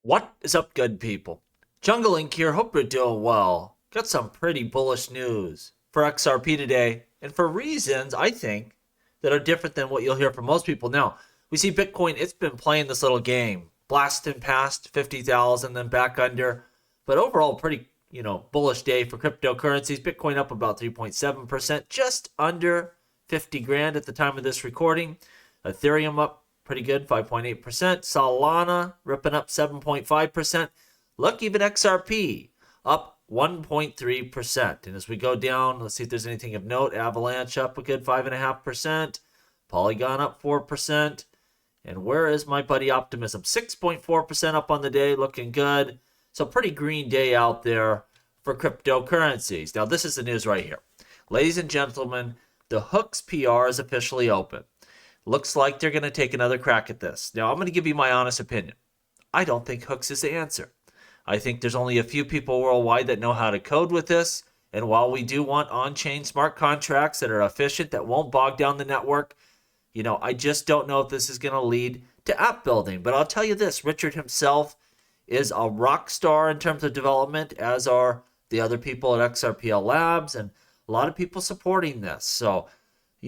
What is up, good people? Jungle Inc. here. Hope you're doing well. Got some pretty bullish news for XRP today, and for reasons I think that are different than what you'll hear from most people. Now, we see Bitcoin, it's been playing this little game, blasting past 50,000, then back under, but overall, pretty bullish day for cryptocurrencies. Bitcoin up about 3.7%, just under 50 grand at the time of this recording. Ethereum up pretty good, 5.8%. Solana ripping up 7.5%. Look, even XRP up 1.3%. And as we go down, let's see if there's anything of note. Avalanche up a good 5.5%. Polygon up 4%. And where is my buddy Optimism? 6.4% up on the day, looking good. So pretty green day out there for cryptocurrencies. Now, this is the news right here. Ladies and gentlemen, the Hooks PR is officially open. Looks like they're going to take another crack at this. Now, I'm going to give you my honest opinion. I don't think Hooks is the answer. I think there's only a few people worldwide that know how to code with this. And while we do want on-chain smart contracts that are efficient, that won't bog down the network, I just don't know if this is going to lead to app building. But I'll tell you this, Richard himself is a rock star in terms of development, as are the other people at XRPL Labs, and a lot of people supporting this. So,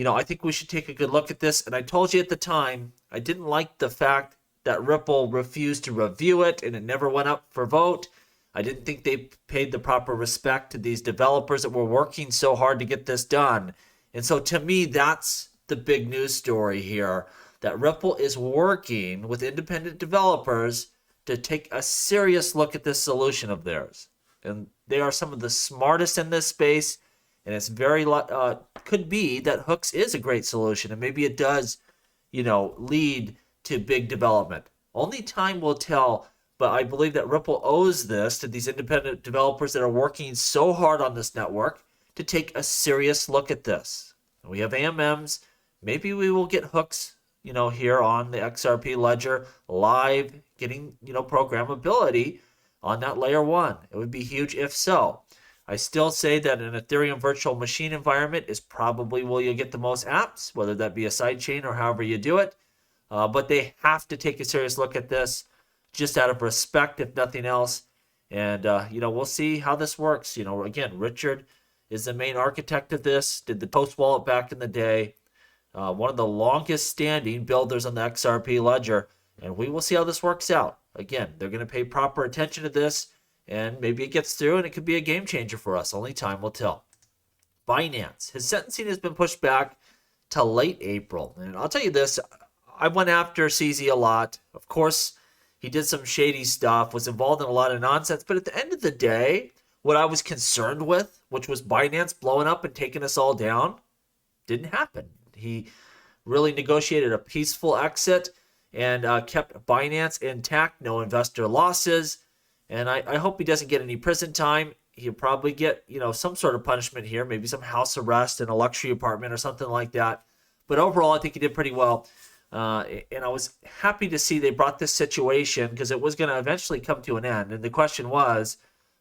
I think we should take a good look at this. And I told you at the time, I didn't like the fact that Ripple refused to review it and it never went up for vote. I didn't think they paid the proper respect to these developers that were working so hard to get this done. And so to me, that's the big news story here, that Ripple is working with independent developers to take a serious look at this solution of theirs. And they are some of the smartest in this space. And it's very, could be that Hooks is a great solution. And maybe it does, lead to big development. Only time will tell. But I believe that Ripple owes this to these independent developers that are working so hard on this network to take a serious look at this. We have AMMs. Maybe we will get Hooks, here on the XRP Ledger live, getting, programmability on that layer one. It would be huge if so. I still say that an Ethereum virtual machine environment is probably where you'll get the most apps, whether that be a sidechain or however you do it. But they have to take a serious look at this just out of respect, if nothing else. And, we'll see how this works. Again, Richard is the main architect of this, did the Post wallet back in the day. One of the longest standing builders on the XRP Ledger. And we will see how this works out. Again, they're going to pay proper attention to this. And maybe it gets through and it could be a game changer for us. Only time will tell. Binance. His sentencing has been pushed back to late April. And I'll tell you this, I went after CZ a lot. Of course, he did some shady stuff, was involved in a lot of nonsense. But at the end of the day, what I was concerned with, which was Binance blowing up and taking us all down, didn't happen. He really negotiated a peaceful exit and kept Binance intact, no investor losses. And I hope he doesn't get any prison time. He'll probably get, some sort of punishment here, maybe some house arrest in a luxury apartment or something like that. But overall, I think he did pretty well. And I was happy to see they brought this situation because it was going to eventually come to an end. And the question was,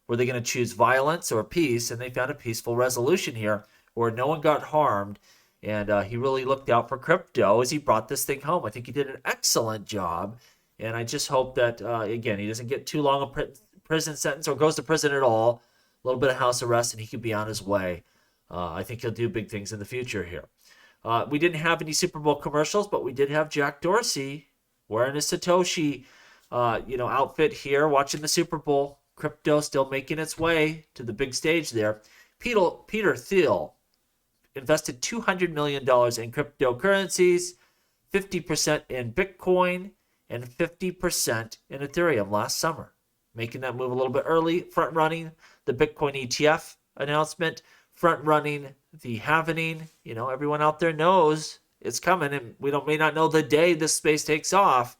were they going to choose violence or peace? And they found a peaceful resolution here where no one got harmed. And he really looked out for crypto as he brought this thing home. I think he did an excellent job. And I just hope that, again, he doesn't get too long a prison sentence or goes to prison at all. A little bit of house arrest and he could be on his way. I think he'll do big things in the future here. We didn't have any Super Bowl commercials, but we did have Jack Dorsey wearing his Satoshi, outfit here, watching the Super Bowl. Crypto still making its way to the big stage there. Peter Thiel invested $200 million in cryptocurrencies, 50% in Bitcoin, and 50% in Ethereum last summer, making that move a little bit early, front-running the Bitcoin ETF announcement, front-running the halvening. Everyone out there knows it's coming, and we may not know the day this space takes off,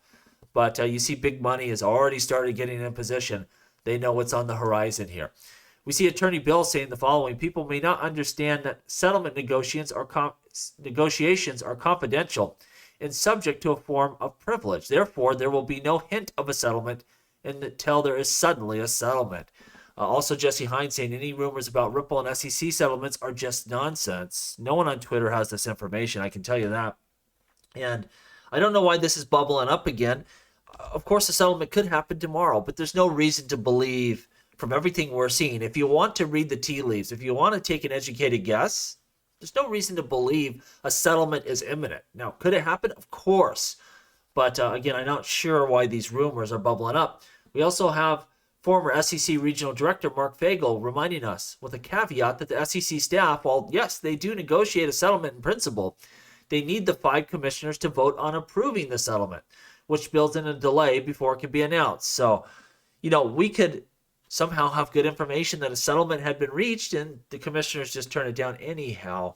but you see big money has already started getting in position. They know what's on the horizon here. We see Attorney Bill saying the following: people may not understand that settlement negotiations are confidential and subject to a form of privilege. Therefore, there will be no hint of a settlement until there is suddenly a settlement. Also, Jesse Hines saying any rumors about Ripple and SEC settlements are just nonsense. No one on Twitter has this information, I can tell you that. And I don't know why this is bubbling up again. Of course, the settlement could happen tomorrow, but there's no reason to believe from everything we're seeing. If you want to read the tea leaves, if you want to take an educated guess, there's no reason to believe a settlement is imminent. Now, could it happen? Of course. But again, I'm not sure why these rumors are bubbling up. We also have former SEC Regional Director Mark Fagel reminding us with a caveat that the SEC staff, while yes, they do negotiate a settlement in principle, they need the 5 commissioners to vote on approving the settlement, which builds in a delay before it can be announced. So, we could somehow have good information that a settlement had been reached and the commissioners just turn it down anyhow.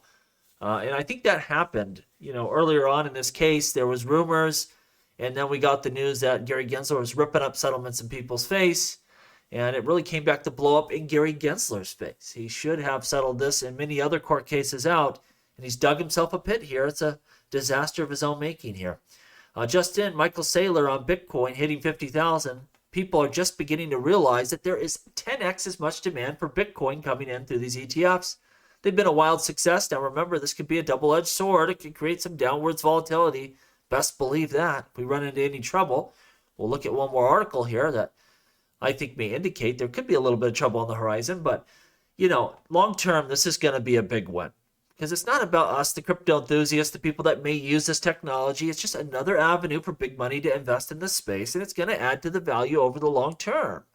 And I think that happened, earlier on in this case. There was rumors, and then we got the news that Gary Gensler was ripping up settlements in people's face, and it really came back to blow up in Gary Gensler's face. He should have settled this and many other court cases out, and he's dug himself a pit here. It's a disaster of his own making here. Just in, Michael Saylor on Bitcoin hitting 50,000. People are just beginning to realize that there is 10x as much demand for Bitcoin coming in through these ETFs. They've been a wild success. Now remember, this could be a double-edged sword. It could create some downwards volatility. Best believe that. If we run into any trouble, we'll look at one more article here that I think may indicate there could be a little bit of trouble on the horizon. But, long term, this is going to be a big win. Because it's not about us, the crypto enthusiasts, the people that may use this technology. It's just another avenue for big money to invest in this space, and it's going to add to the value over the long term.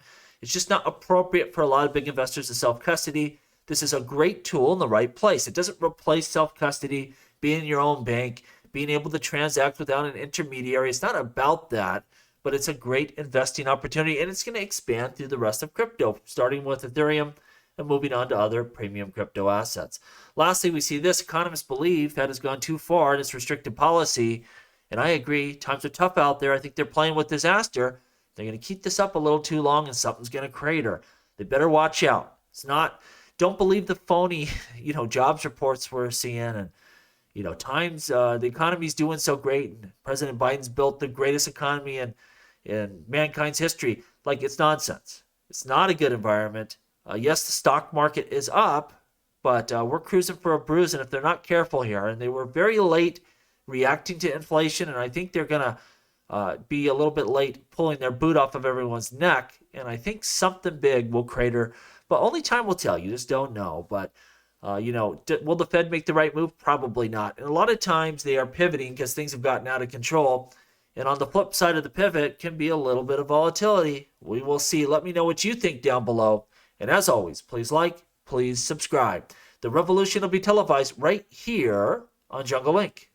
It's just not appropriate for a lot of big investors to self-custody. This is a great tool in the right place. It doesn't replace self-custody, being in your own bank, being able to transact without an intermediary. It's not about that, but it's a great investing opportunity, and it's going to expand through the rest of crypto, starting with Ethereum and moving on to other premium crypto assets. Lastly, we see this. Economists believe Fed has gone too far in its restrictive policy, and I agree. Times are tough out there. I think they're playing with disaster. They're going to keep this up a little too long, and something's going to crater. They better watch out. Don't believe the phony, jobs reports we're seeing, and the economy's doing so great, and President Biden's built the greatest economy in mankind's history. It's nonsense. It's not a good environment. Yes, the stock market is up, but we're cruising for a bruise, and if they're not careful here, and they were very late reacting to inflation, and I think they're going to be a little bit late pulling their boot off of everyone's neck, and I think something big will crater, but only time will tell. You just don't know. But, will the Fed make the right move? Probably not. And a lot of times they are pivoting because things have gotten out of control. And on the flip side of the pivot can be a little bit of volatility. We will see. Let me know what you think down below. And as always, please like, please subscribe. The revolution will be televised right here on Jungle Link.